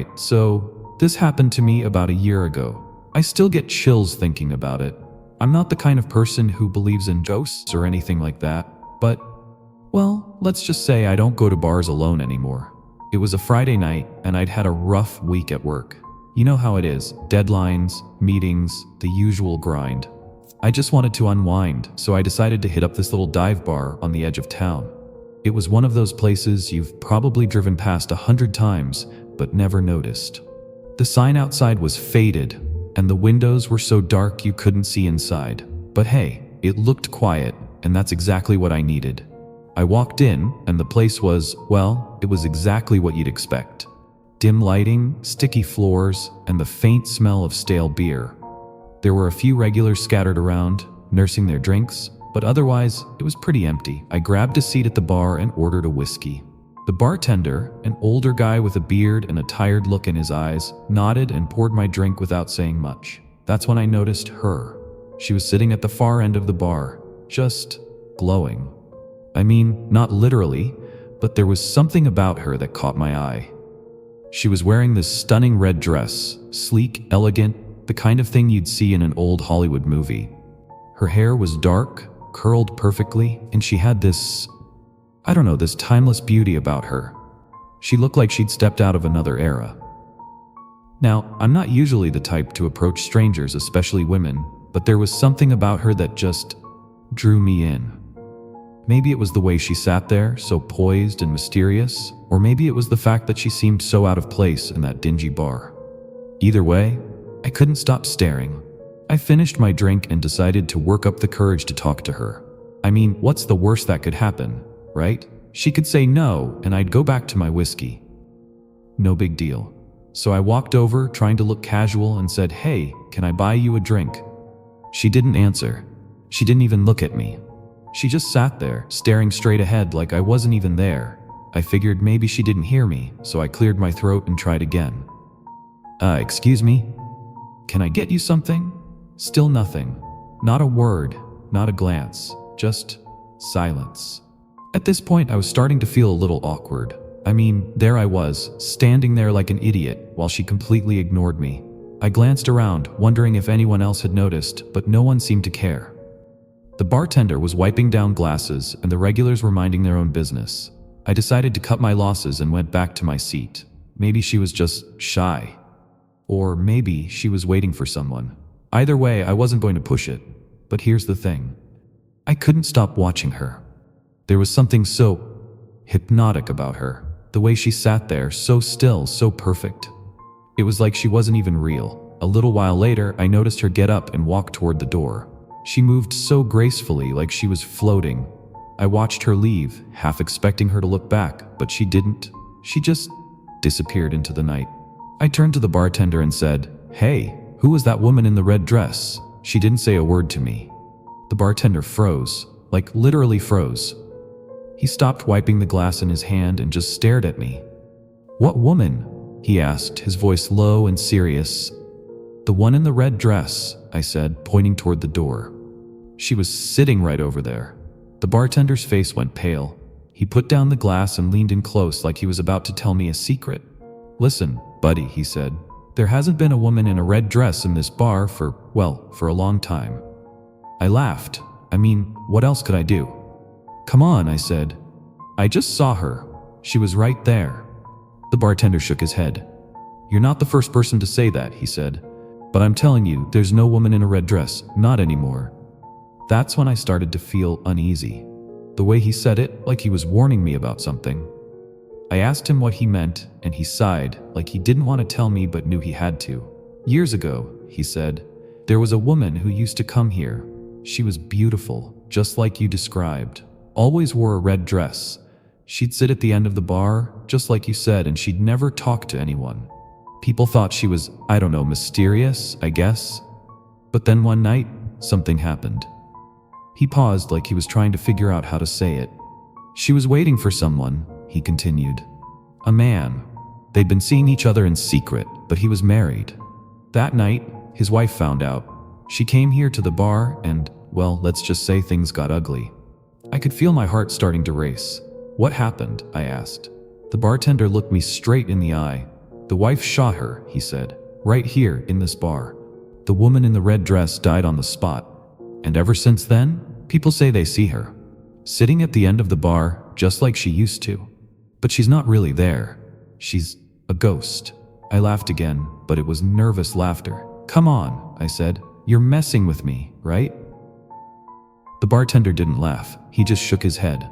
Alright, so this happened to me about a year ago. I still get chills thinking about it. I'm not the kind of person who believes in ghosts or anything like that, but, well, let's just say I don't go to bars alone anymore. It was a Friday night, and I'd had a rough week at work. You know how it is, deadlines, meetings, the usual grind. I just wanted to unwind, so I decided to hit up this little dive bar on the edge of town. It was one of those places you've probably driven past 100 times, but never noticed. The sign outside was faded, and the windows were so dark you couldn't see inside. But hey, it looked quiet, and that's exactly what I needed. I walked in, and the place was, well, it was exactly what you'd expect. Dim lighting, sticky floors, and the faint smell of stale beer. There were a few regulars scattered around, nursing their drinks, but otherwise, it was pretty empty. I grabbed a seat at the bar and ordered a whiskey. The bartender, an older guy with a beard and a tired look in his eyes, nodded and poured my drink without saying much. That's when I noticed her. She was sitting at the far end of the bar, just glowing. I mean, not literally, but there was something about her that caught my eye. She was wearing this stunning red dress, sleek, elegant, the kind of thing you'd see in an old Hollywood movie. Her hair was dark, curled perfectly, and she had this timeless beauty about her. She looked like she'd stepped out of another era. Now, I'm not usually the type to approach strangers, especially women, but there was something about her that just drew me in. Maybe it was the way she sat there, so poised and mysterious, or maybe it was the fact that she seemed so out of place in that dingy bar. Either way, I couldn't stop staring. I finished my drink and decided to work up the courage to talk to her. I mean, what's the worst that could happen, right? She could say no, and I'd go back to my whiskey. No big deal. So I walked over, trying to look casual, and said, "Hey, can I buy you a drink?" She didn't answer. She didn't even look at me. She just sat there, staring straight ahead like I wasn't even there. I figured maybe she didn't hear me, so I cleared my throat and tried again. Excuse me? Can I get you something?" Still nothing. Not a word, not a glance, just silence. At this point, I was starting to feel a little awkward. I mean, there I was, standing there like an idiot, while she completely ignored me. I glanced around, wondering if anyone else had noticed, but no one seemed to care. The bartender was wiping down glasses, and the regulars were minding their own business. I decided to cut my losses and went back to my seat. Maybe she was just shy. Or maybe she was waiting for someone. Either way, I wasn't going to push it. But here's the thing. I couldn't stop watching her. There was something so hypnotic about her. The way she sat there, so still, so perfect. It was like she wasn't even real. A little while later, I noticed her get up and walk toward the door. She moved so gracefully, like she was floating. I watched her leave, half expecting her to look back, but she didn't. She just disappeared into the night. I turned to the bartender and said, "Hey, who was that woman in the red dress?" She didn't say a word to me. The bartender froze, like literally froze. He stopped wiping the glass in his hand and just stared at me. "What woman?" he asked, his voice low and serious. "The one in the red dress," I said, pointing toward the door. She was sitting right over there. The bartender's face went pale. He put down the glass and leaned in close like he was about to tell me a secret. "Listen, buddy," he said. "There hasn't been a woman in a red dress in this bar for a long time." I laughed. I mean, what else could I do? "Come on," I said. "I just saw her. She was right there." The bartender shook his head. "You're not the first person to say that," he said. "But I'm telling you, there's no woman in a red dress, not anymore." That's when I started to feel uneasy. The way he said it, like he was warning me about something. I asked him what he meant, and he sighed, like he didn't want to tell me but knew he had to. "Years ago," he said, "there was a woman who used to come here. She was beautiful, just like you described. Always wore a red dress. She'd sit at the end of the bar, just like you said, and she'd never talk to anyone. People thought she was, mysterious, I guess. But then one night, something happened." He paused like he was trying to figure out how to say it. "She was waiting for someone," he continued. "A man. They'd been seeing each other in secret, but he was married. That night, his wife found out. She came here to the bar and, well, let's just say things got ugly." I could feel my heart starting to race. "What happened?" I asked. The bartender looked me straight in the eye. The wife shot her, he said. Right here, in this bar. The woman in the red dress died on the spot. And ever since then, people say they see her. Sitting at the end of the bar, just like she used to. But she's not really there. She's a ghost. I laughed again, but it was nervous laughter. Come on, I said. You're messing with me, right? The bartender didn't laugh. He just shook his head.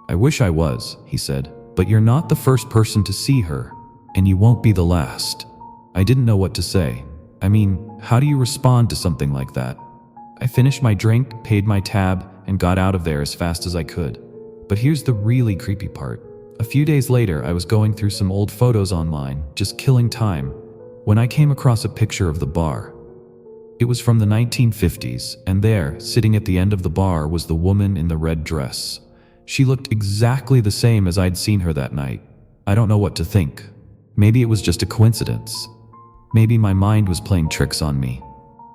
I wish I was, he said, but you're not the first person to see her, and you won't be the last. I didn't know what to say. I mean, how do you respond to something like that? I finished my drink, paid my tab, and got out of there as fast as I could. But here's the really creepy part. A few days later, I was going through some old photos online, just killing time, when I came across a picture of the bar. It was from the 1950s, and there, sitting at the end of the bar, was the woman in the red dress. She looked exactly the same as I'd seen her that night. I don't know what to think. Maybe it was just a coincidence. Maybe my mind was playing tricks on me.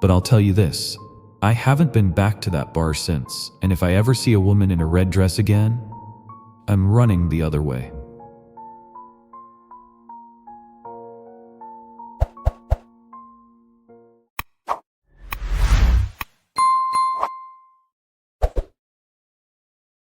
But I'll tell you this, I haven't been back to that bar since, and if I ever see a woman in a red dress again, I'm running the other way.